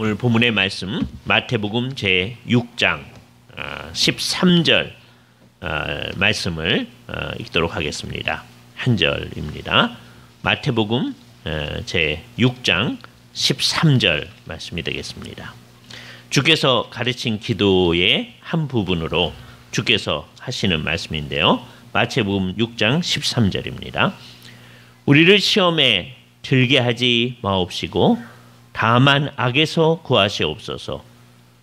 오늘 본문의 말씀 마태복음 제6장 13절 말씀을 읽도록 하겠습니다. 한 절입니다. 마태복음 제6장 13절 말씀이 되겠습니다. 주께서 가르친 기도의 한 부분으로 주께서 하시는 말씀인데요. 마태복음 6장 13절입니다. 우리를 시험에 들게 하지 마옵시고 다만 악에서 구하시옵소서.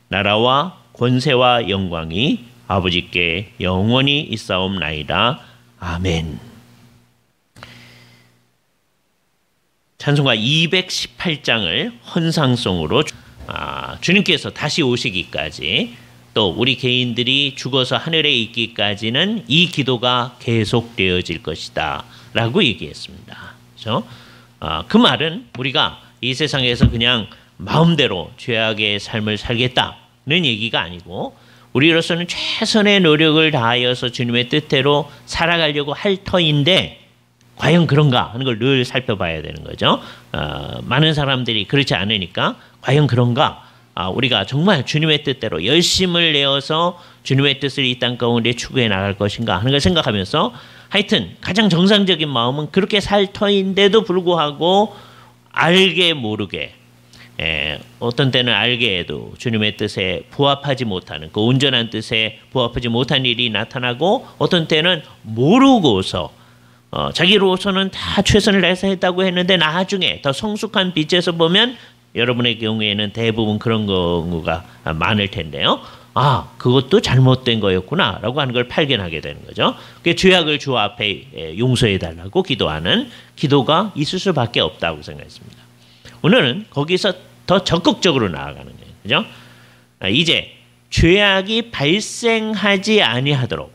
나라와 권세와 영광이 아버지께 영원히 있사옵나이다. 아멘. 찬송가 218장을 헌상송으로 주님께서 다시 오시기까지 또 우리 개인들이 죽어서 하늘에 있기까지는 이 기도가 계속되어질 것이다 라고 얘기했습니다. 그렇죠? 그 말은 우리가 이 세상에서 그냥 마음대로 죄악의 삶을 살겠다는 얘기가 아니고 우리로서는 최선의 노력을 다하여서 주님의 뜻대로 살아가려고 할 터인데 과연 그런가 하는 걸 늘 살펴봐야 되는 거죠. 많은 사람들이 그렇지 않으니까 과연 그런가? 우리가 정말 주님의 뜻대로 열심을 내어서 주님의 뜻을 이 땅 가운데 추구해 나갈 것인가 하는 걸 생각하면서 하여튼 가장 정상적인 마음은 그렇게 살 터인데도 불구하고 알게 모르게 어떤 때는 알게 해도 주님의 뜻에 부합하지 못하는 그 온전한 뜻에 부합하지 못한 일이 나타나고 어떤 때는 모르고서 자기로서는 다 최선을 다해서 했다고 했는데 나중에 더 성숙한 빛에서 보면 여러분의 경우에는 대부분 그런 경우가 많을 텐데요. 그것도 잘못된 거였구나 라고 하는 걸 발견하게 되는 거죠. 그 죄악을 주 앞에 용서해 달라고 기도하는 기도가 있을 수밖에 없다고 생각했습니다. 오늘은 거기서 더 적극적으로 나아가는 거예요. 그죠? 이제 죄악이 발생하지 아니하도록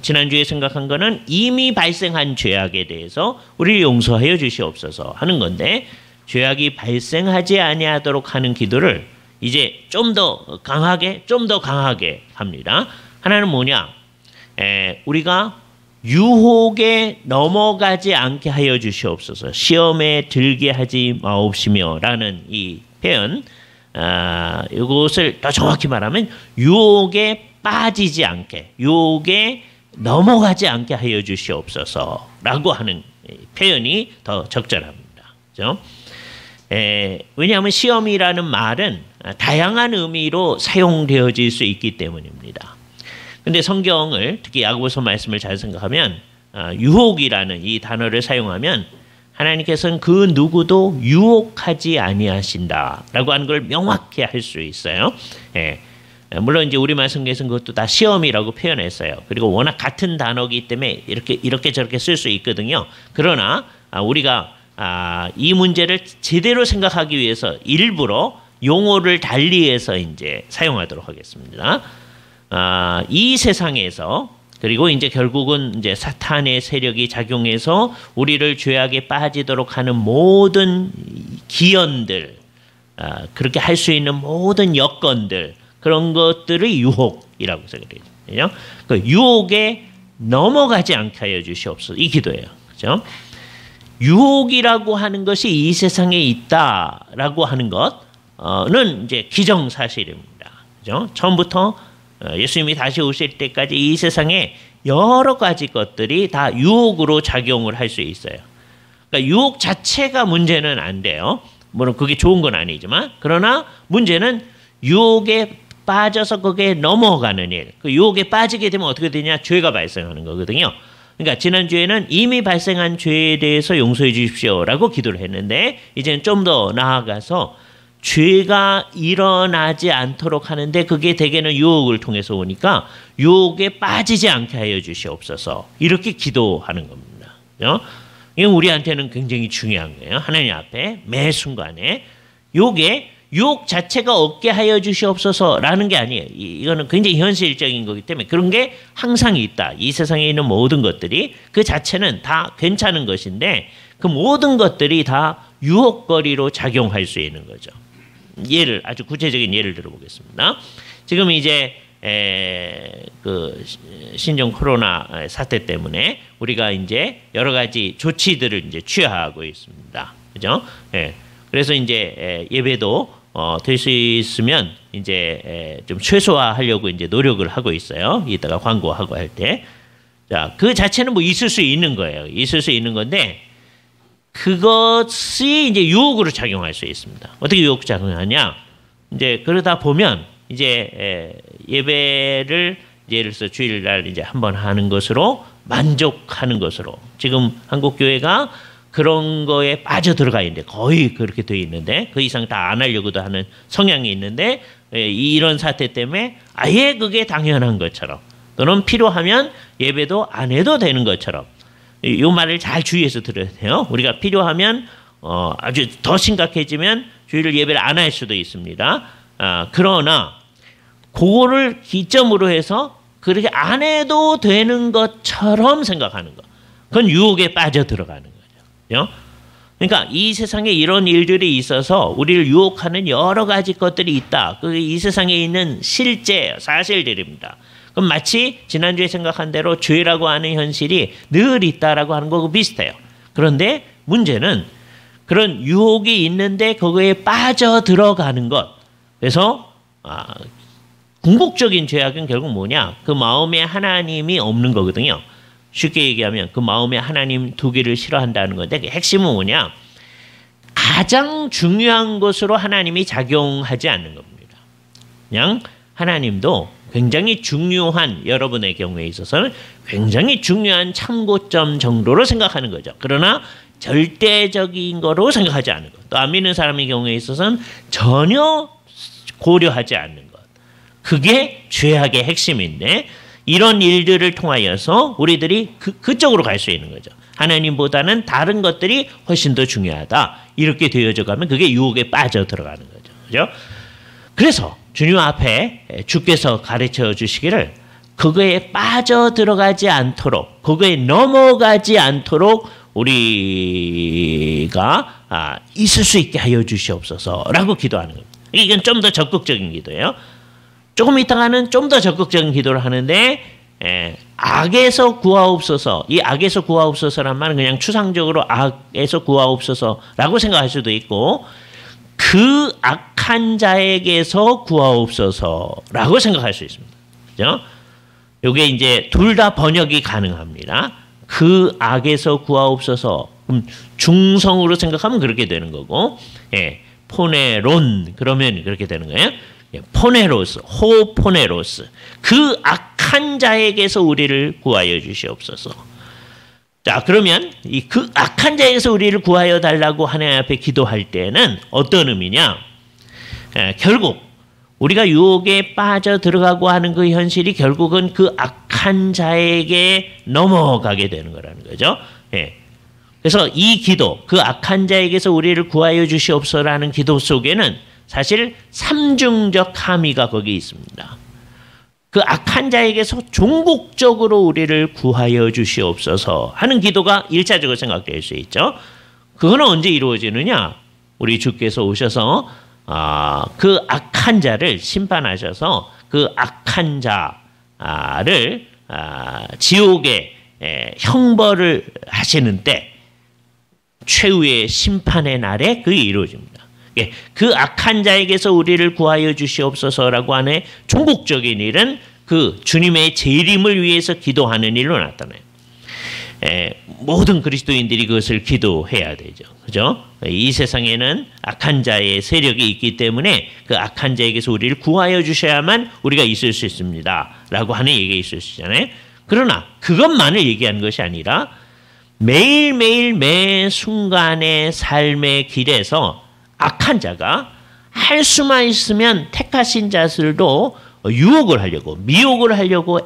지난주에 생각한 거는 이미 발생한 죄악에 대해서 우리를 용서하여 주시옵소서 하는 건데 죄악이 발생하지 아니하도록 하는 기도를 이제 좀 더 강하게 합니다. 하나는 뭐냐? 우리가 유혹에 넘어가지 않게 하여 주시옵소서. 시험에 들게 하지 마옵시며 라는 이 표현 이것을 더 정확히 말하면 유혹에 빠지지 않게 유혹에 넘어가지 않게 하여 주시옵소서 라고 하는 표현이 더 적절합니다. 그렇죠? 왜냐하면 시험이라는 말은 다양한 의미로 사용되어질 수 있기 때문입니다. 근데 성경을 특히 야고보서 말씀을 잘 생각하면 유혹이라는 이 단어를 사용하면 하나님께서는 그 누구도 유혹하지 아니하신다라고 하는 걸 명확히 할 수 있어요. 물론 이제 우리말 성경에서는 그것도 다 시험이라고 표현했어요. 그리고 워낙 같은 단어이기 때문에 이렇게 저렇게 쓸 수 있거든요. 그러나 우리가 이 문제를 제대로 생각하기 위해서 일부러 용어를 달리해서 이제 사용하도록 하겠습니다. 이 세상에서 그리고 이제 결국은 이제 사탄의 세력이 작용해서 우리를 죄악에 빠지도록 하는 모든 기연들, 그렇게 할 수 있는 모든 여건들, 그런 것들을 유혹이라고 생각해요. 그 유혹에 넘어가지 않게 하여 주시옵소서. 이 기도예요. 그렇죠? 유혹이라고 하는 것이 이 세상에 있다라고 하는 것은 이제 기정사실입니다. 그죠? 처음부터 예수님이 다시 오실 때까지 이 세상에 여러 가지 것들이 다 유혹으로 작용을 할 수 있어요. 그러니까 유혹 자체가 문제는 안 돼요. 물론 그게 좋은 건 아니지만 그러나 문제는 유혹에 빠져서 거기에 넘어가는 일. 그 유혹에 빠지게 되면 어떻게 되냐? 죄가 발생하는 거거든요. 그러니까 지난주에는 이미 발생한 죄에 대해서 용서해 주십시오라고 기도를 했는데 이제는 좀 더 나아가서 죄가 일어나지 않도록 하는데 그게 대개는 유혹을 통해서 오니까 유혹에 빠지지 않게 하여 주시옵소서. 이렇게 기도하는 겁니다. 이건 우리한테는 굉장히 중요한 거예요. 하나님 앞에 매 순간에 유혹 자체가 없게 하여 주시옵소서라는 게 아니에요. 이거는 굉장히 현실적인 거기 때문에 그런 게 항상 있다. 이 세상에 있는 모든 것들이 그 자체는 다 괜찮은 것인데 그 모든 것들이 다 유혹거리로 작용할 수 있는 거죠. 아주 구체적인 예를 들어보겠습니다. 지금 이제 그 신종 코로나 사태 때문에 우리가 이제 여러 가지 조치들을 이제 취하고 있습니다. 그죠? 그래서 이제 예배도 될 수 있으면 이제 좀 최소화하려고 이제 노력을 하고 있어요. 이따가 광고하고 할 때. 자, 그 자체는 뭐 있을 수 있는 거예요. 있을 수 있는 건데 그것이 이제 유혹으로 작용할 수 있습니다. 어떻게 유혹 작용하냐? 이제 그러다 보면 이제 예배를 예를 들어서 주일날 이제 한번 하는 것으로 만족하는 것으로 지금 한국 교회가 그런 거에 빠져 들어가 있는데 거의 그렇게 돼 있는데 그 이상 다 안 하려고도 하는 성향이 있는데 이런 사태 때문에 아예 그게 당연한 것처럼 또는 필요하면 예배도 안 해도 되는 것처럼 이 말을 잘 주의해서 들어야 돼요. 우리가 필요하면 아주 더 심각해지면 주일 예배를 안 할 수도 있습니다. 그러나 그거를 기점으로 해서 그렇게 안 해도 되는 것처럼 생각하는 거. 그건 유혹에 빠져 들어가는 거죠. 그러니까 이 세상에 이런 일들이 있어서 우리를 유혹하는 여러 가지 것들이 있다. 이 세상에 있는 실제 사실들입니다. 그럼 마치 지난주에 생각한 대로 죄라고 하는 현실이 늘 있다라고 하는 거하고 비슷해요. 그런데 문제는 그런 유혹이 있는데 거기에 빠져 들어가는 것. 그래서 궁극적인 죄악은 결국 뭐냐? 그 마음에 하나님이 없는 거거든요. 쉽게 얘기하면 그 마음에 하나님 두기를 싫어한다는 건데 그 핵심은 뭐냐? 가장 중요한 것으로 하나님이 작용하지 않는 겁니다. 그냥 하나님도 굉장히 중요한 여러분의 경우에 있어서는 굉장히 중요한 참고점 정도로 생각하는 거죠. 그러나 절대적인 거로 생각하지 않는 것. 또 안 믿는 사람의 경우에 있어서는 전혀 고려하지 않는 것. 그게 죄악의 핵심인데 이런 일들을 통하여서 우리들이 그쪽으로 갈 수 있는 거죠. 하나님보다는 다른 것들이 훨씬 더 중요하다. 이렇게 되어져 가면 그게 유혹에 빠져 들어가는 거죠. 그죠? 그래서 주님 앞에 주께서 가르쳐 주시기를 그거에 빠져 들어가지 않도록 그거에 넘어가지 않도록 우리가 있을 수 있게 하여 주시옵소서라고 기도하는 겁니다. 이건 좀 더 적극적인 기도예요. 조금 있다가는 좀 더 적극적인 기도를 하는데 악에서 구하옵소서. 이 악에서 구하옵소서란 말은 그냥 추상적으로 악에서 구하옵소서라고 생각할 수도 있고 그 악한 자에게서 구하옵소서라고 생각할 수 있습니다. 그죠? 요게 이제 둘 다 번역이 가능합니다. 그 악에서 구하옵소서. 중성으로 생각하면 그렇게 되는 거고, 포네론 그러면 그렇게 되는 거예요. 포네로스, 호포네로스. 그 악한 자에게서 우리를 구하여 주시옵소서. 자, 그러면 그 악한 자에게서 우리를 구하여 달라고 하나님 앞에 기도할 때는 어떤 의미냐? 결국 우리가 유혹에 빠져 들어가고 하는 그 현실이 결국은 그 악한 자에게 넘어가게 되는 거라는 거죠. 그래서 이 기도, 그 악한 자에게서 우리를 구하여 주시옵소서라는 기도 속에는 사실 삼중적 함의가 거기 있습니다. 그 악한 자에게서 종국적으로 우리를 구하여 주시옵소서 하는 기도가 1차적으로 생각될 수 있죠. 그거는 언제 이루어지느냐? 우리 주께서 오셔서 그 악한 자를 심판하셔서 그 악한 자를 지옥에 형벌을 하시는 때 최후의 심판의 날에 그게 이루어집니다. 그 악한 자에게서 우리를 구하여 주시옵소서라고 하는 종국적인 일은 그 주님의 재림을 위해서 기도하는 일로 나타나요. 모든 그리스도인들이 그것을 기도해야 되죠. 그죠? 이 세상에는 악한 자의 세력이 있기 때문에 그 악한 자에게서 우리를 구하여 주셔야만 우리가 있을 수 있습니다. 라고 하는 얘기가 있을 수 있잖아요. 그러나 그것만을 얘기하는 것이 아니라 매일매일 매 순간의 삶의 길에서 악한 자가 할 수만 있으면 택하신 자들도 유혹을 하려고 미혹을 하려고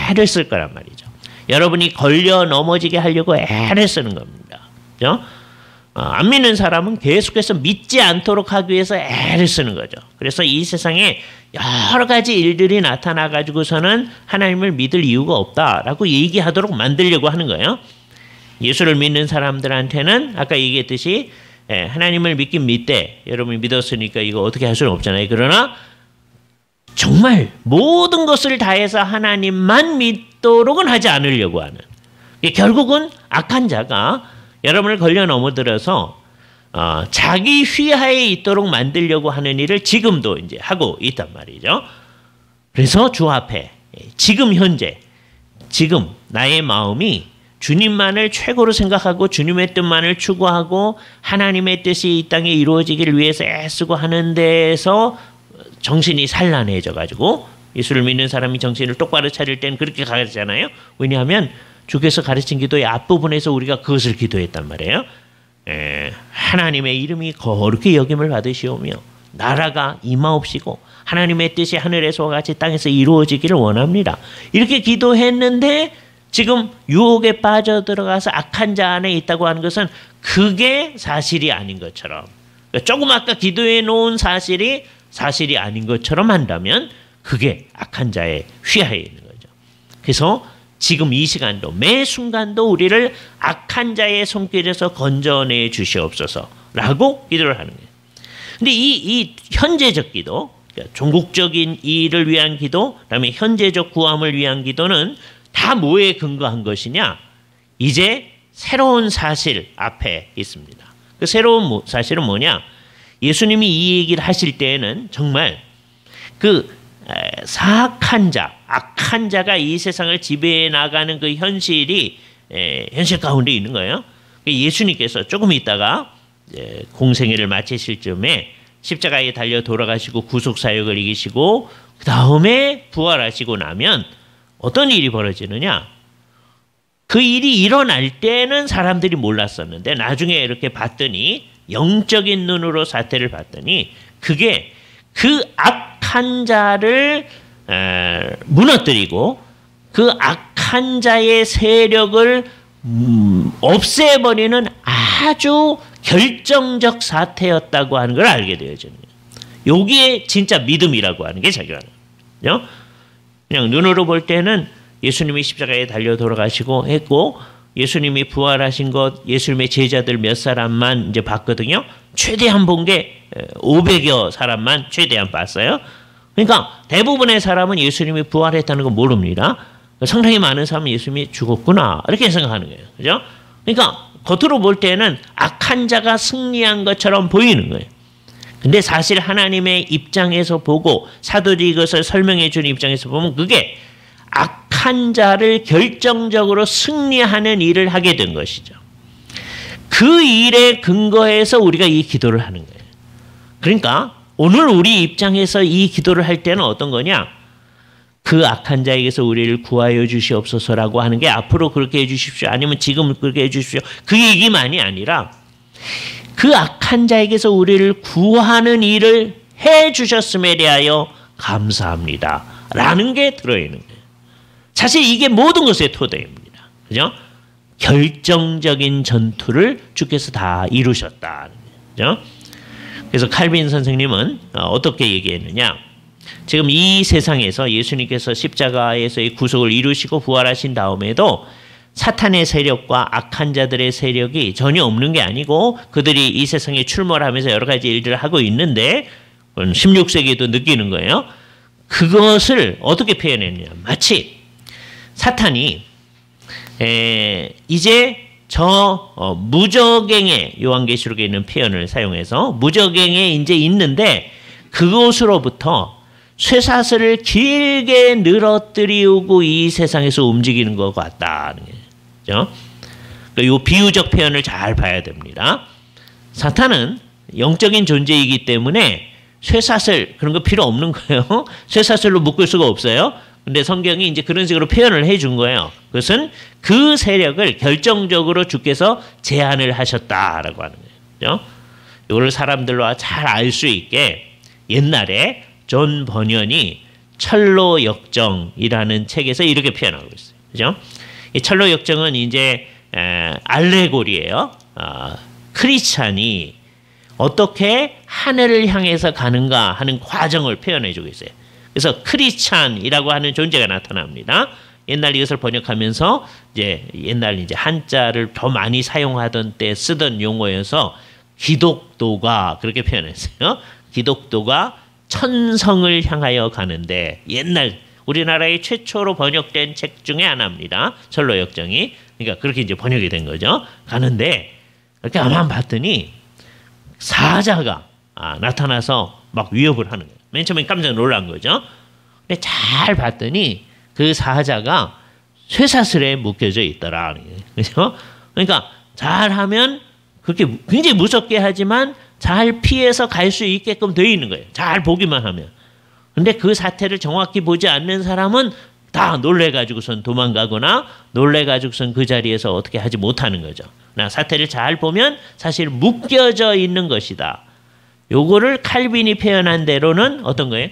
애를 쓸 거란 말이죠. 여러분이 걸려 넘어지게 하려고 애를 쓰는 겁니다. 그죠? 안 믿는 사람은 계속해서 믿지 않도록 하기 위해서 애를 쓰는 거죠. 그래서 이 세상에 여러 가지 일들이 나타나 가지고서는 하나님을 믿을 이유가 없다라고 얘기하도록 만들려고 하는 거예요. 예수를 믿는 사람들한테는 아까 얘기했듯이 하나님을 믿긴 믿되 여러분이 믿었으니까 이거 어떻게 할 수는 없잖아요. 그러나 정말 모든 것을 다해서 하나님만 믿도록은 하지 않으려고 하는 결국은 악한 자가 여러분을 걸려 넘어들어서 자기 휘하에 있도록 만들려고 하는 일을 지금도 이제 하고 있단 말이죠. 그래서 주 앞에 지금 현재 지금 나의 마음이 주님만을 최고로 생각하고 주님의 뜻만을 추구하고 하나님의 뜻이 이 땅에 이루어지기를 위해서 애쓰고 하는 데에서 정신이 산란해져 가지고 예수를 믿는 사람이 정신을 똑바로 차릴 때는 그렇게 가르치잖아요. 왜냐하면 주께서 가르친 기도의 앞부분에서 우리가 그것을 기도했단 말이에요. 하나님의 이름이 거룩히 여김을 받으시오며 나라가 임하옵시고 하나님의 뜻이 하늘에서와 같이 땅에서 이루어지기를 원합니다. 이렇게 기도했는데 지금 유혹에 빠져들어가서 악한 자 안에 있다고 하는 것은 그게 사실이 아닌 것처럼, 조금 아까 기도해 놓은 사실이 아닌 것처럼 한다면 그게 악한 자의 휘하에 있는 거죠. 그래서 지금 이 시간도 매 순간도 우리를 악한 자의 손길에서 건져내 주시옵소서라고 기도를 하는 거예요. 근데 이 현재적 기도, 그러니까 종국적인 일을 위한 기도, 그다음에 현재적 구함을 위한 기도는 다 뭐에 근거한 것이냐? 이제 새로운 사실 앞에 있습니다. 그 새로운 사실은 뭐냐? 예수님이 이 얘기를 하실 때에는 정말 그 사악한 자, 악한 자가 이 세상을 지배해 나가는 그 현실이 현실 가운데 있는 거예요. 예수님께서 조금 있다가 공생애를 마치실 즈음에 십자가에 달려 돌아가시고 구속사역을 이기시고 그 다음에 부활하시고 나면 어떤 일이 벌어지느냐? 그 일이 일어날 때는 사람들이 몰랐었는데 나중에 이렇게 봤더니 영적인 눈으로 사태를 봤더니 그게 그 악한 자를 무너뜨리고 그 악한 자의 세력을 없애버리는 아주 결정적 사태였다고 하는 걸 알게 되어지는 거예요. 여기에 진짜 믿음이라고 하는 게 작용하는 거예요. 그냥 눈으로 볼 때는 예수님이 십자가에 달려 돌아가시고 했고 예수님이 부활하신 것 예수님의 제자들 몇 사람만 이제 봤거든요. 최대한 본 게 500여 사람만 최대한 봤어요. 그러니까 대부분의 사람은 예수님이 부활했다는 거 모릅니다. 상당히 많은 사람은 예수님이 죽었구나 이렇게 생각하는 거예요. 그죠? 그러니까 겉으로 볼 때는 악한 자가 승리한 것처럼 보이는 거예요. 근데 사실 하나님의 입장에서 보고 사도들이 이것을 설명해 주는 입장에서 보면 그게 악한 자를 결정적으로 승리하는 일을 하게 된 것이죠. 그 일에 근거해서 우리가 이 기도를 하는 거예요. 그러니까 오늘 우리 입장에서 이 기도를 할 때는 어떤 거냐? 그 악한 자에게서 우리를 구하여 주시옵소서라고 하는 게 앞으로 그렇게 해주십시오. 아니면 지금 그렇게 해주십시오. 그 얘기만이 아니라 그 악한 자에게서 우리를 구하는 일을 해주셨음에 대하여 감사합니다. 라는 게 들어있는 거예요. 사실 이게 모든 것의 토대입니다. 그죠? 결정적인 전투를 주께서 다 이루셨다. 그죠? 그래서 칼빈 선생님은 어떻게 얘기했느냐? 지금 이 세상에서 예수님께서 십자가에서의 구속을 이루시고 부활하신 다음에도 사탄의 세력과 악한 자들의 세력이 전혀 없는 게 아니고 그들이 이 세상에 출몰하면서 여러 가지 일들을 하고 있는데 16세기에도 느끼는 거예요. 그것을 어떻게 표현했냐? 마치 사탄이 이제 무저갱에 요한계시록에 있는 표현을 사용해서 무저갱에 이제 있는데 그곳으로부터 쇠사슬을 길게 늘어뜨리고 이 세상에서 움직이는 것 같다는 거죠. 이 비유적 표현을 잘 봐야 됩니다. 사탄은 영적인 존재이기 때문에 쇠사슬 그런 거 필요 없는 거예요. 쇠사슬로 묶을 수가 없어요. 근데 성경이 이제 그런 식으로 표현을 해준 거예요. 그것은 그 세력을 결정적으로 주께서 제한을 하셨다라고 하는 거예요. 이거를 사람들로 잘 알 수 있게 옛날에 존 버년이 철로 역정이라는 책에서 이렇게 표현하고 있어요. 그죠? 이 철로 역정은 이제 알레고리예요. 크리스찬이 어떻게 하늘을 향해서 가는가 하는 과정을 표현해 주고 있어요. 그래서 크리스찬이라고 하는 존재가 나타납니다. 옛날 이것을 번역하면서 이제 옛날 이제 한자를 더 많이 사용하던 때 쓰던 용어여서 기독도가 그렇게 표현했어요. 기독도가 천성을 향하여 가는데 옛날 우리나라의 최초로 번역된 책 중에 하나입니다. 철로 역정이. 그러니까 그렇게 이제 번역이 된 거죠. 가는데 이렇게 가만 봤더니 사자가 나타나서 막 위협을 하는 거예요. 맨 처음에 깜짝 놀란 거죠. 근데 잘 봤더니 그 사자가 쇠사슬에 묶여져 있더라. 그죠? 그러니까 잘하면 그렇게 굉장히 무섭게 하지만 잘 피해서 갈 수 있게끔 되어 있는 거예요. 잘 보기만 하면. 근데 그 사태를 정확히 보지 않는 사람은 다 놀래가지고선 도망가거나 놀래가지고선 그 자리에서 어떻게 하지 못하는 거죠. 나 사태를 잘 보면 사실 묶여져 있는 것이다. 요거를 칼빈이 표현한 대로는 어떤 거예요?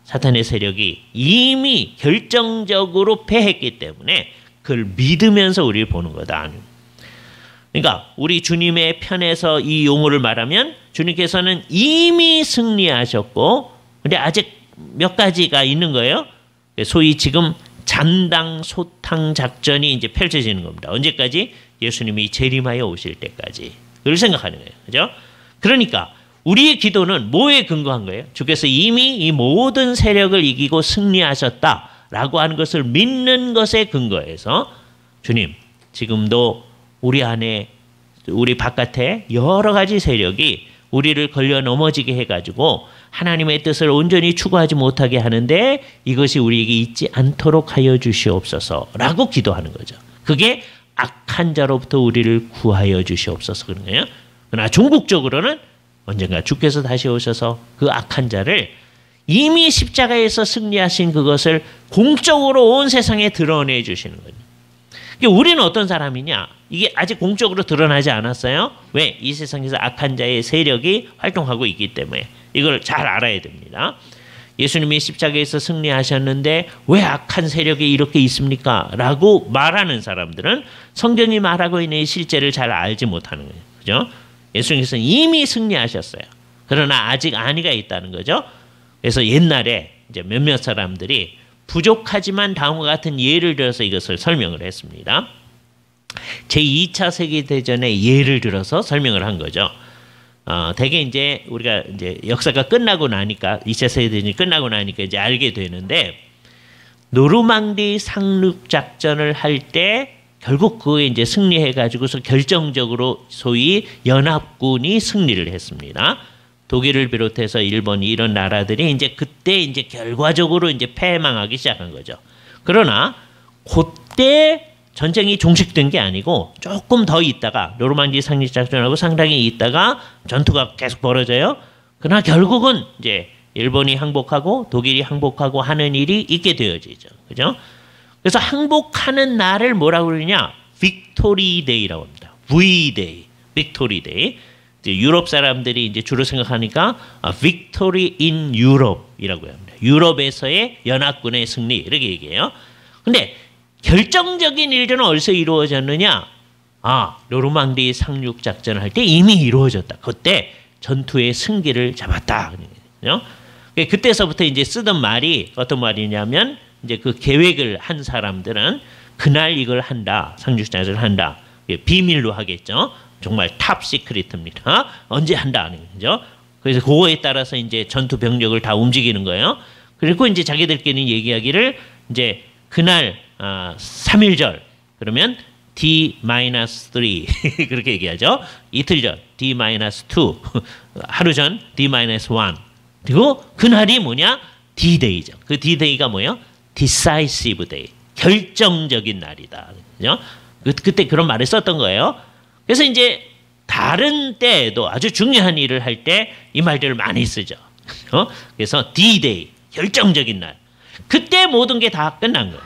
사탄의 세력이 이미 결정적으로 패했기 때문에 그걸 믿으면서 우리를 보는 거다. 그러니까 우리 주님의 편에서 이 용어를 말하면 주님께서는 이미 승리하셨고 근데 아직 몇 가지가 있는 거예요. 소위 지금 잔당 소탕 작전이 이제 펼쳐지는 겁니다. 언제까지? 예수님이 재림하여 오실 때까지. 그걸 생각하는 거예요. 그죠? 그러니까 우리의 기도는 뭐에 근거한 거예요? 주께서 이미 이 모든 세력을 이기고 승리하셨다라고 하는 것을 믿는 것에 근거해서 주님, 지금도 우리 안에, 우리 바깥에 여러 가지 세력이 우리를 걸려 넘어지게 해가지고 하나님의 뜻을 온전히 추구하지 못하게 하는데 이것이 우리에게 있지 않도록 하여 주시옵소서라고 기도하는 거죠. 그게 악한 자로부터 우리를 구하여 주시옵소서 그런 거예요. 그러나 종국적으로는 언젠가 주께서 다시 오셔서 그 악한 자를 이미 십자가에서 승리하신 그것을 공적으로 온 세상에 드러내 주시는 거죠. 우리는 어떤 사람이냐? 이게 아직 공적으로 드러나지 않았어요. 왜? 이 세상에서 악한 자의 세력이 활동하고 있기 때문에 이걸 잘 알아야 됩니다. 예수님이 십자가에서 승리하셨는데 왜 악한 세력이 이렇게 있습니까? 라고 말하는 사람들은 성경이 말하고 있는 이 실제를 잘 알지 못하는 거예요. 그죠? 예수님께서는 이미 승리하셨어요. 그러나 아직 안위가 있다는 거죠. 그래서 옛날에 이제 몇몇 사람들이 부족하지만 다음과 같은 예를 들어서 이것을 설명을 했습니다. 제2차 세계대전의 예를 들어서 설명을 한 거죠. 대개 이제 우리가 이제 역사가 끝나고 나니까 2차 세계대전이 끝나고 나니까 이제 알게 되는데 노르망디 상륙 작전을 할 때 결국 그거에 이제 승리해 가지고서 결정적으로 소위 연합군이 승리를 했습니다. 독일을 비롯해서 일본이 이런 나라들이 이제 그때 이제 결과적으로 이제 패망하기 시작한 거죠. 그러나 그때 전쟁이 종식된 게 아니고 조금 더 있다가 노르망디 상륙 작전하고 상당히 있다가 전투가 계속 벌어져요. 그러나 결국은 이제 일본이 항복하고 독일이 항복하고 하는 일이 있게 되어지죠. 그죠? 그래서 항복하는 날을 뭐라고 그러냐? 빅토리 데이라고 합니다. V-Day, 빅토리 데이. 유럽 사람들이 이제 주로 생각하니까 Victory in Europe이라고 합니다. 유럽에서의 연합군의 승리 이렇게 얘기해요. 근데 결정적인 일들은 어디서 이루어졌느냐? 노르망디 상륙 작전을 할 때 이미 이루어졌다. 그때 전투의 승기를 잡았다. 그때서부터 이제 쓰던 말이 어떤 말이냐면 이제 그 계획을 한 사람들은 그날 이걸 한다. 상륙 작전을 한다. 비밀로 하겠죠. 정말 탑 시크릿입니다. 언제 한다는 거죠. 그래서 그거에 따라서 이제 전투 병력을 다 움직이는 거예요. 그리고 이제 자기들끼리 얘기하기를 이제 그날 3일절 그러면 D-3 그렇게 얘기하죠. 이틀 전 D-2 하루 전 D-1 그리고 그날이 뭐냐? D-Day죠. 그 D-Day가 뭐예요? Decisive Day. 결정적인 날이다. 그죠? 그때 그런 말을 썼던 거예요. 그래서 이제 다른 때에도 아주 중요한 일을 할 때 이 말들을 많이 쓰죠. 그래서 D-Day, 결정적인 날. 그때 모든 게 다 끝난 거예요.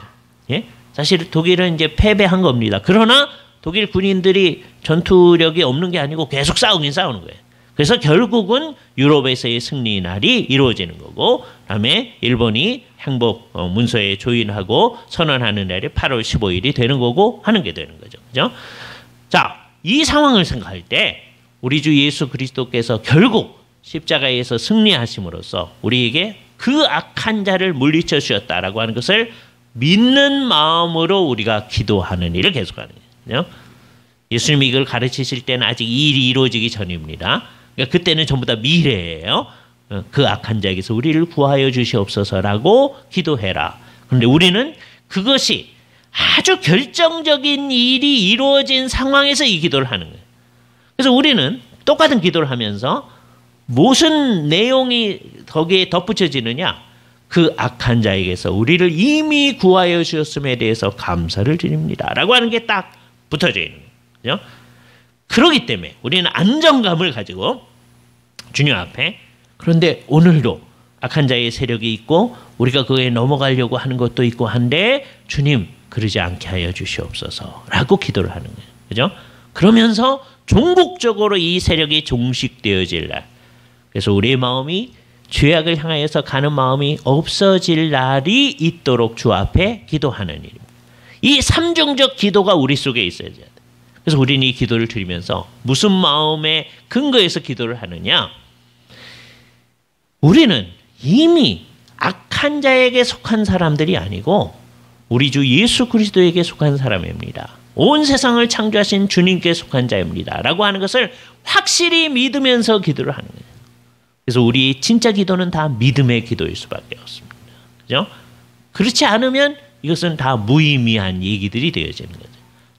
예? 사실 독일은 이제 패배한 겁니다. 그러나 독일 군인들이 전투력이 없는 게 아니고 계속 싸우는 거예요. 그래서 결국은 유럽에서의 승리 날이 이루어지는 거고, 그다음에 일본이 항복 문서에 조인하고 선언하는 날이 8월 15일이 되는 거고 하는 게 되는 거죠. 그죠? 자, 이 상황을 생각할 때 우리 주 예수 그리스도께서 결국 십자가에서 승리하심으로써 우리에게 그 악한 자를 물리쳐 주셨다라고 하는 것을 믿는 마음으로 우리가 기도하는 일을 계속하는 거예요. 예수님이 이걸 가르치실 때는 아직 이 일이 이루어지기 전입니다. 그러니까 그때는 전부 다 미래예요. 그 악한 자에게서 우리를 구하여 주시옵소서라고 기도해라. 그런데 우리는 그것이 아주 결정적인 일이 이루어진 상황에서 이 기도를 하는 거예요. 그래서 우리는 똑같은 기도를 하면서 무슨 내용이 거기에 덧붙여지느냐? 그 악한 자에게서 우리를 이미 구하여 주셨음에 대해서 감사를 드립니다. 라고 하는 게 딱 붙어져 있는 거죠. 그렇기 때문에 우리는 안정감을 가지고 주님 앞에, 그런데 오늘도 악한 자의 세력이 있고 우리가 그에 넘어가려고 하는 것도 있고 한데 주님 그러지 않게 하여 주시옵소서 라고 기도를 하는 거예요. 그죠? 그러면서 종국적으로 이 세력이 종식되어질 날, 그래서 우리의 마음이 죄악을 향하여서 가는 마음이 없어질 날이 있도록 주 앞에 기도하는 일입니다. 이 삼중적 기도가 우리 속에 있어야 돼요. 그래서 우리는 이 기도를 드리면서 무슨 마음의 근거에서 기도를 하느냐? 우리는 이미 악한 자에게 속한 사람들이 아니고 우리 주 예수 그리스도에게 속한 사람입니다. 온 세상을 창조하신 주님께 속한 자입니다. 라고 하는 것을 확실히 믿으면서 기도를 하는 거예요. 그래서 우리 진짜 기도는 다 믿음의 기도일 수밖에 없습니다. 그죠? 그렇지 않으면 이것은 다 무의미한 얘기들이 되어지는 거죠.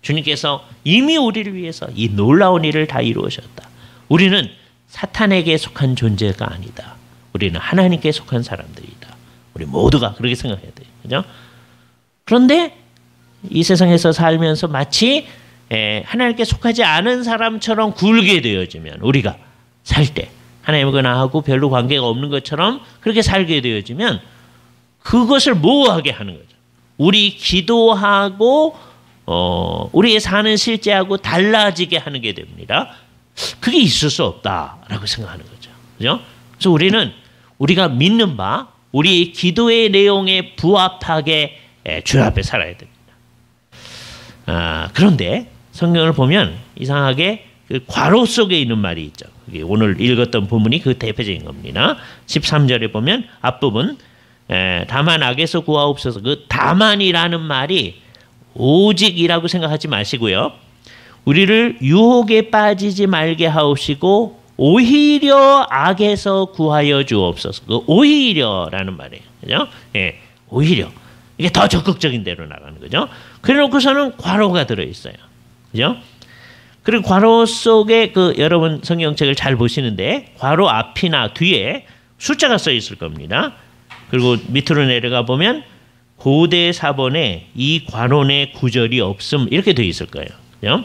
주님께서 이미 우리를 위해서 이 놀라운 일을 다 이루으셨다. 우리는 사탄에게 속한 존재가 아니다. 우리는 하나님께 속한 사람들이다. 우리 모두가 그렇게 생각해야 돼요. 그죠? 그런데 이 세상에서 살면서 마치 하나님께 속하지 않은 사람처럼 굴게 되어지면, 우리가 살 때 하나님과 나하고 별로 관계가 없는 것처럼 그렇게 살게 되어지면 그것을 모호하게 하는 거죠. 우리 기도하고 우리의 사는 실제하고 달라지게 하는 게 됩니다. 그게 있을 수 없다라고 생각하는 거죠. 그죠? 그래서 우리는 우리가 믿는 바, 우리 기도의 내용에 부합하게 주 앞에 살아야 됩니다. 그런데 성경을 보면 이상하게 그 괄호 속에 있는 말이 있죠. 오늘 읽었던 부분이 그 대표적인 겁니다. 13절에 보면 앞부분 다만 악에서 구하옵소서, 그 다만이라는 말이 오직이라고 생각하지 마시고요. 우리를 유혹에 빠지지 말게 하옵시고 오히려 악에서 구하여 주옵소서. 그 오히려라는 말이에요. 그죠? 예, 오히려. 이게 더 적극적인 대로 나가는 거죠. 그래 놓고서는 괄호가 들어있어요. 그죠? 그리고 괄호 속에 여러분 성경책을 잘 보시는데 괄호 앞이나 뒤에 숫자가 써 있을 겁니다. 그리고 밑으로 내려가 보면 고대 사본에 이 괄호 내 구절이 없음 이렇게 되어 있을 거예요. 그죠?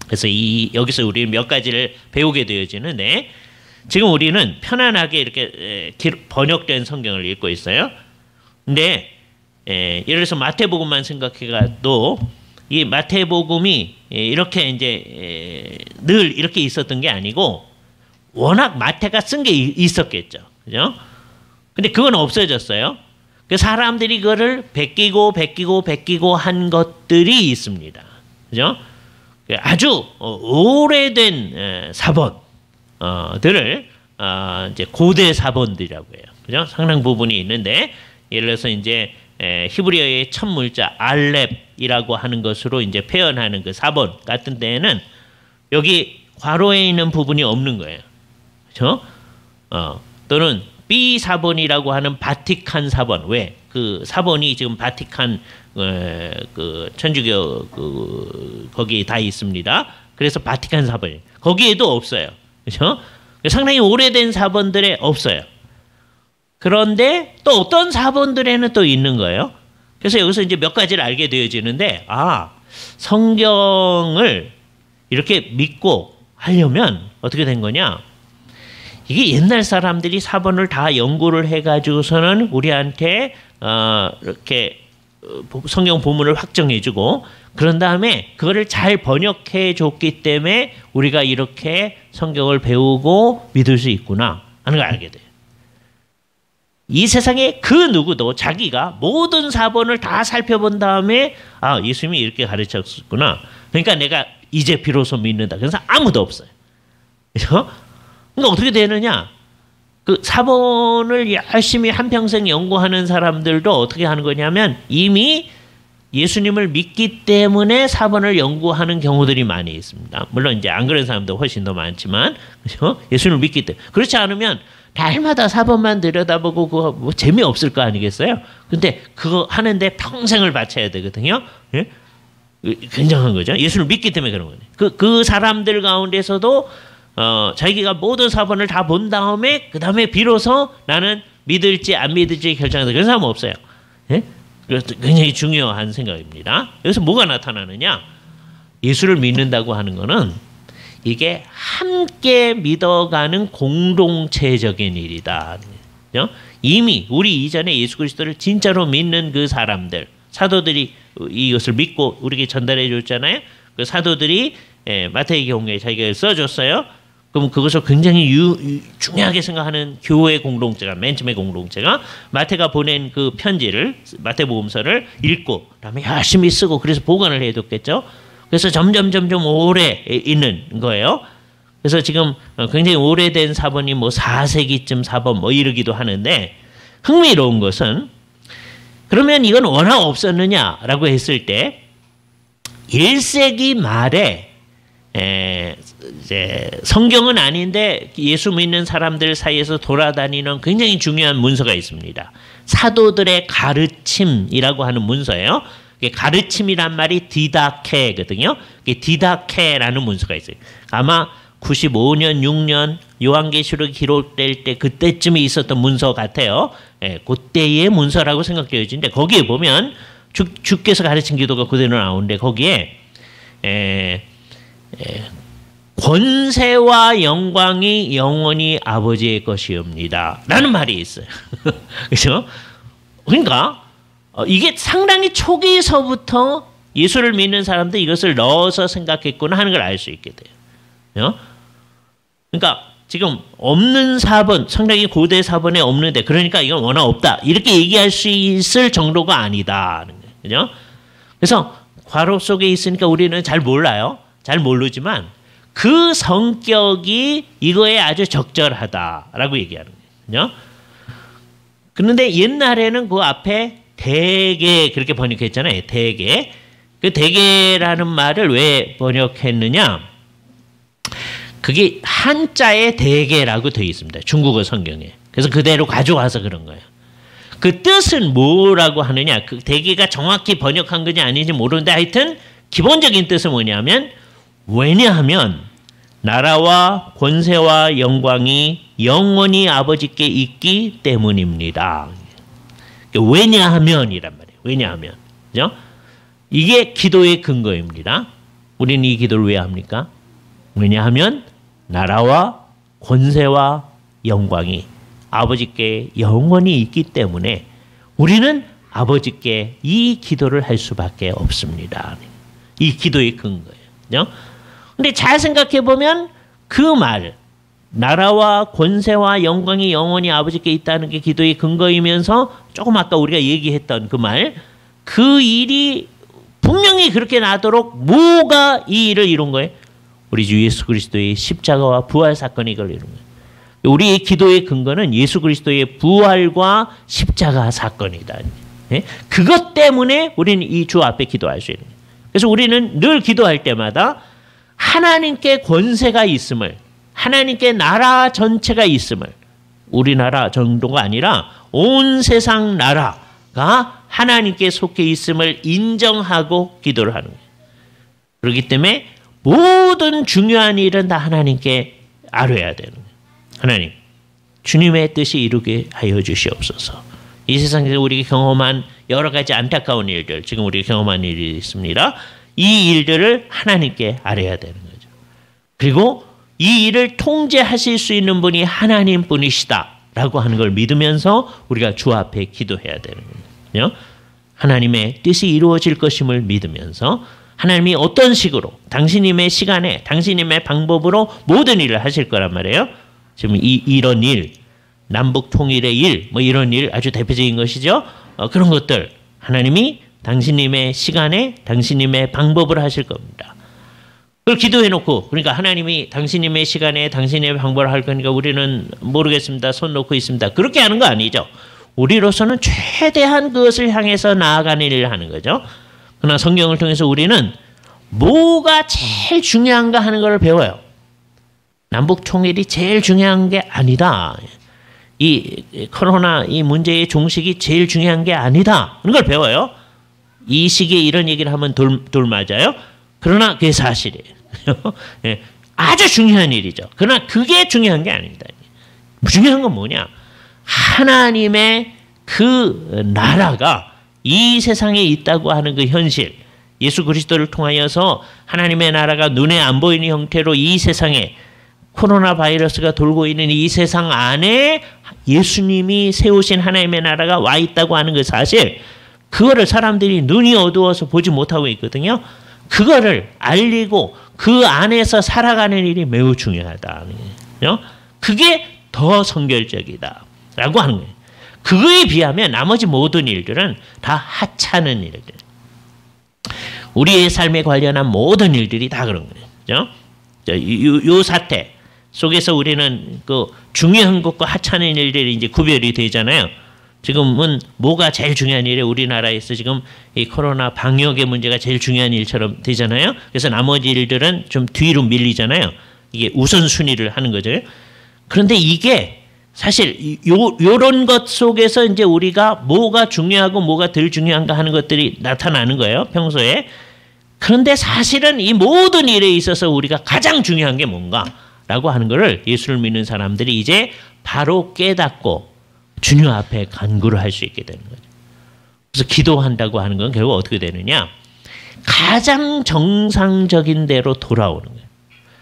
그래서 여기서 우리는 몇 가지를 배우게 되어지는데, 지금 우리는 편안하게 이렇게 번역된 성경을 읽고 있어요. 근데 예를 들어서 마태복음만 생각해가도 이 마태복음이 이렇게 이제 늘 이렇게 있었던 게 아니고 워낙 마태가 쓴 게 있었겠죠. 그죠? 근데 그건 없어졌어요. 그 사람들이 그거를 베끼고 한 것들이 있습니다. 그죠? 아주 오래된 사본들을 이제 고대 사본들이라고 해요. 그죠? 상당 부분이 있는데, 예를 들어서 이제 히브리어의 첫 물자 알렙이라고 하는 것으로 이제 표현하는 그 사본 같은 데에는 여기 괄호에 있는 부분이 없는 거예요. 그렇죠? 또는 B 사본이라고 하는 바티칸 사본. 왜? 그 사본이 지금 바티칸 그 천주교 거기 다 있습니다. 그래서 바티칸 사본이 거기에도 없어요. 그렇죠? 상당히 오래된 사본들에 없어요. 그런데 또 어떤 사본들에는 또 있는 거예요. 그래서 여기서 이제 몇 가지를 알게 되어지는데, 성경을 이렇게 믿고 하려면 어떻게 된 거냐? 이게 옛날 사람들이 사본을 다 연구를 해가지고서는 우리한테 이렇게 성경 본문을 확정해주고, 그런 다음에 그거를 잘 번역해 줬기 때문에 우리가 이렇게 성경을 배우고 믿을 수 있구나 하는 걸 알게 돼요. 이 세상에 그 누구도 자기가 모든 사본을 다 살펴본 다음에 예수님이 이렇게 가르쳤구나, 그러니까 내가 이제 비로소 믿는다, 그래서 아무도 없어요. 그렇죠? 그러니까 어떻게 되느냐? 그 사본을 열심히 한평생 연구하는 사람들도 어떻게 하는 거냐면 이미 예수님을 믿기 때문에 사본을 연구하는 경우들이 많이 있습니다. 물론 이제 안 그런 사람도 훨씬 더 많지만, 그렇죠? 예수님을 믿기 때문에. 그렇지 않으면 날마다 사본만 들여다보고 그거 뭐 재미없을 거 아니겠어요? 근데 그거 하는데 평생을 바쳐야 되거든요. 예? 굉장한 거죠. 예수를 믿기 때문에 그런 거예요. 그 사람들 가운데서도 자기가 모든 사본을 다 본 다음에 그 다음에 비로소 나는 믿을지 안 믿을지 결정한다. 그런 사람은 없어요. 예? 그래서 굉장히 중요한 생각입니다. 여기서 뭐가 나타나느냐? 예수를 믿는다고 하는 거는 이게 함께 믿어가는 공동체적인 일이다. 이미 우리 이전에 예수 그리스도를 진짜로 믿는 그 사람들, 사도들이 이것을 믿고 우리에게 전달해 줬잖아요. 그 사도들이 마태복음에 자기가 써줬어요. 그럼 그것을 굉장히 중요하게 생각하는 교회 공동체가, 맨 처음에 공동체가 마태가 보낸 그 편지를, 마태복음서를 읽고 그다음에 열심히 쓰고 그래서 보관을 해뒀겠죠. 그래서 점점 오래 있는 거예요. 그래서 지금 굉장히 오래된 사본이 뭐 4세기쯤 사본 뭐 이러기도 하는데, 흥미로운 것은 그러면 이건 워낙 없었느냐라고 했을 때 1세기 말에 이제 성경은 아닌데 예수 믿는 사람들 사이에서 돌아다니는 굉장히 중요한 문서가 있습니다. 사도들의 가르침이라고 하는 문서예요. 가르침이란 말이 디다케거든요. 디다케라는 문서가 있어요. 아마 95년, 6년 요한계시록이 기록될 때 그때쯤에 있었던 문서 같아요. 그때의 문서라고 생각되어지는데 거기에 보면 주께서 가르친 기도가 그대로 나오는데 거기에 권세와 영광이 영원히 아버지의 것이옵니다 라는 말이 있어요. 그렇죠? 그러니까 이게 상당히 초기서부터 예수를 믿는 사람들 이것을 넣어서 생각했구나 하는 걸 알 수 있게 돼요. 그러니까 지금 없는 사본, 상당히 고대 사본에 없는데 그러니까 이건 워낙 없다 이렇게 얘기할 수 있을 정도가 아니다. 그죠? 그래서 괄호 속에 있으니까 우리는 잘 몰라요. 잘 모르지만 그 성격이 이거에 아주 적절하다라고 얘기하는 거예요. 그죠? 그런데 옛날에는 그 앞에 대개 그렇게 번역했잖아요. 대개. 그 대개라는 말을 왜 번역했느냐? 그게 한자에 대개라고 되어 있습니다. 중국어 성경에. 그래서 그대로 가져와서 그런 거예요. 그 뜻은 뭐라고 하느냐? 그 대개가 정확히 번역한 건지 아닌지 모르는데 하여튼 기본적인 뜻은 뭐냐면 왜냐하면 나라와 권세와 영광이 영원히 아버지께 있기 때문입니다. 왜냐하면이란 말이에요. 왜냐하면. 그죠? 이게 기도의 근거입니다. 우리는 이 기도를 왜 합니까? 왜냐하면 나라와 권세와 영광이 아버지께 영원히 있기 때문에 우리는 아버지께 이 기도를 할 수밖에 없습니다. 이 기도의 근거예요. 그죠? 근데 잘 생각해 보면 그 말, 나라와 권세와 영광이 영원히 아버지께 있다는 게 기도의 근거이면서 조금 아까 우리가 얘기했던 그 말, 그 일이 분명히 그렇게 나도록 뭐가 이 일을 이룬 거예요? 우리 주 예수 그리스도의 십자가와 부활 사건이 이걸 이룬 거예요. 우리의 기도의 근거는 예수 그리스도의 부활과 십자가 사건이다. 그것 때문에 우리는 이 주 앞에 기도할 수 있는 거예요. 그래서 우리는 늘 기도할 때마다 하나님께 권세가 있음을, 하나님께 나라 전체가 있음을, 우리나라 정도가 아니라 온 세상 나라가 하나님께 속해 있음을 인정하고 기도를 하는 거예요. 그렇기 때문에 모든 중요한 일은 다 하나님께 아뢰야 되는 거예요. 하나님, 주님의 뜻이 이루게 하여 주시옵소서. 이 세상에서 우리가 경험한 여러 가지 안타까운 일들, 지금 우리가 경험한 일이 있습니다. 이 일들을 하나님께 아뢰야 되는 거죠. 그리고 이 일을 통제하실 수 있는 분이 하나님뿐이시다라고 하는 걸 믿으면서 우리가 주 앞에 기도해야 되는 거예요. 하나님의 뜻이 이루어질 것임을 믿으면서 하나님이 어떤 식으로 당신님의 시간에 당신님의 방법으로 모든 일을 하실 거란 말이에요. 지금 이런 일, 남북 통일의 일, 뭐 이런 일 아주 대표적인 것이죠. 그런 것들 하나님이 당신님의 시간에 당신님의 방법으로 하실 겁니다. 그걸 기도해놓고, 그러니까 하나님이 당신님의 시간에 당신의 방법을 할 거니까 우리는 모르겠습니다. 손 놓고 있습니다. 그렇게 하는 거 아니죠. 우리로서는 최대한 그것을 향해서 나아가는 일을 하는 거죠. 그러나 성경을 통해서 우리는 뭐가 제일 중요한가 하는 걸 배워요. 남북 통일이 제일 중요한 게 아니다. 이 코로나 이 문제의 종식이 제일 중요한 게 아니다. 그런 걸 배워요. 이 시기에 이런 얘기를 하면 돌 맞아요. 그러나 그게 사실이에요. 예. 아주 중요한 일이죠. 그러나 그게 중요한 게 아닙니다. 중요한 건 뭐냐? 하나님의 그 나라가 이 세상에 있다고 하는 그 현실, 예수 그리스도를 통하여서 하나님의 나라가 눈에 안 보이는 형태로 이 세상에 코로나 바이러스가 돌고 있는 이 세상 안에 예수님이 세우신 하나님의 나라가 와 있다고 하는 그 사실, 그거를 사람들이 눈이 어두워서 보지 못하고 있거든요. 그거를 알리고 그 안에서 살아가는 일이 매우 중요하다. 그게 더 성결적이다라고 하는 거예요. 그거에 비하면 나머지 모든 일들은 다 하찮은 일들. 우리의 삶에 관련한 모든 일들이 다 그런 거예요. 요 사태 속에서 우리는 그 중요한 것과 하찮은 일들이 이제 구별이 되잖아요. 지금은 뭐가 제일 중요한 일이에요? 우리나라에서 지금 이 코로나 방역의 문제가 제일 중요한 일처럼 되잖아요. 그래서 나머지 일들은 좀 뒤로 밀리잖아요. 이게 우선순위를 하는 거죠. 그런데 이게 사실 요런 것 속에서 이제 우리가 뭐가 중요하고 뭐가 덜 중요한가 하는 것들이 나타나는 거예요, 평소에. 그런데 사실은 이 모든 일에 있어서 우리가 가장 중요한 게 뭔가라고 하는 거를 예수를 믿는 사람들이 이제 바로 깨닫고 주님 앞에 간구를 할 수 있게 되는 거죠. 그래서 기도한다고 하는 건 결국 어떻게 되느냐? 가장 정상적인 대로 돌아오는 거예요.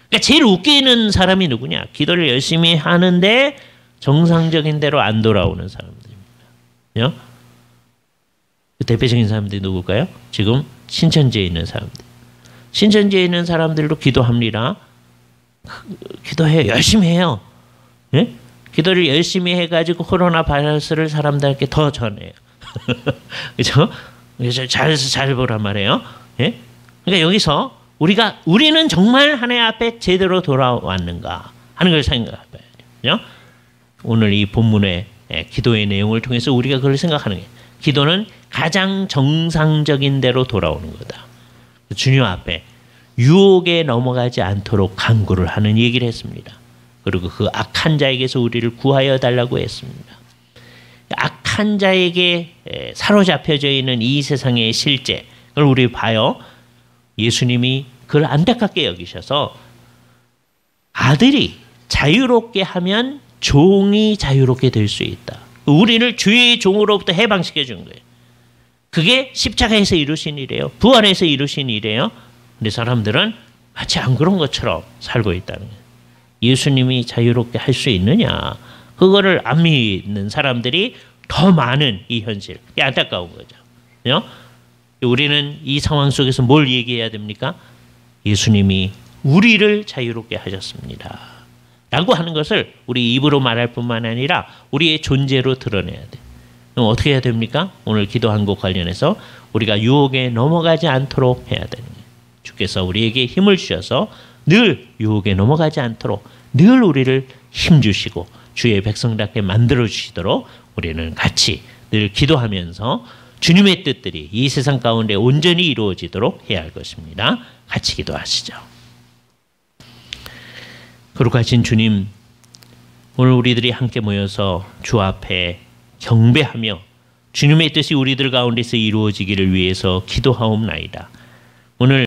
그러니까 제일 웃기는 사람이 누구냐? 기도를 열심히 하는데 정상적인 대로 안 돌아오는 사람들입니다. 그 대표적인 사람들이 누굴까요? 지금 신천지에 있는 사람들. 신천지에 있는 사람들도 기도합니다. 기도해요. 열심히 해요. 예? 기도를 열심히 해가지고 코로나 바이러스를 사람들에게 더 전해요. 그렇죠? 그래서 잘 보란 말이에요. 예? 그러니까 여기서 우리는 정말 하나님 앞에 제대로 돌아왔는가 하는 걸 생각해봐야죠. 오늘 이 본문의 기도의 내용을 통해서 우리가 그걸 생각하는 거예요. 기도는 가장 정상적인 대로 돌아오는 거다. 주님 앞에 유혹에 넘어가지 않도록 간구를 하는 얘기를 했습니다. 그리고 그 악한 자에게서 우리를 구하여 달라고 했습니다. 악한 자에게 사로잡혀져 있는 이 세상의 실제, 그걸 우리 봐요. 예수님이 그걸 안타깝게 여기셔서 아들이 자유롭게 하면 종이 자유롭게 될 수 있다. 우리를 주의 종으로부터 해방시켜 준 거예요. 그게 십자가에서 이루신 일이에요. 부활에서 이루신 일이에요. 근데 사람들은 마치 안 그런 것처럼 살고 있다는 거예요. 예수님이 자유롭게 할 수 있느냐? 그거를 안 믿는 사람들이 더 많은 이 현실. 이게 안타까운 거죠. 우리는 이 상황 속에서 뭘 얘기해야 됩니까? 예수님이 우리를 자유롭게 하셨습니다. 라고 하는 것을 우리 입으로 말할 뿐만 아니라 우리의 존재로 드러내야 돼. 그럼 어떻게 해야 됩니까? 오늘 기도한 것 관련해서 우리가 유혹에 넘어가지 않도록 해야 되는 거예요. 주께서 우리에게 힘을 주셔서 늘 유혹에 넘어가지 않도록 늘 우리를 힘주시고 주의 백성답게 만들어주시도록 우리는 같이 늘 기도하면서 주님의 뜻들이 이 세상 가운데 온전히 이루어지도록 해야 할 것입니다. 같이 기도하시죠. 거룩하신 주님, 오늘 우리들이 함께 모여서 주 앞에 경배하며 주님의 뜻이 우리들 가운데서 이루어지기를 위해서 기도하옵나이다. 오늘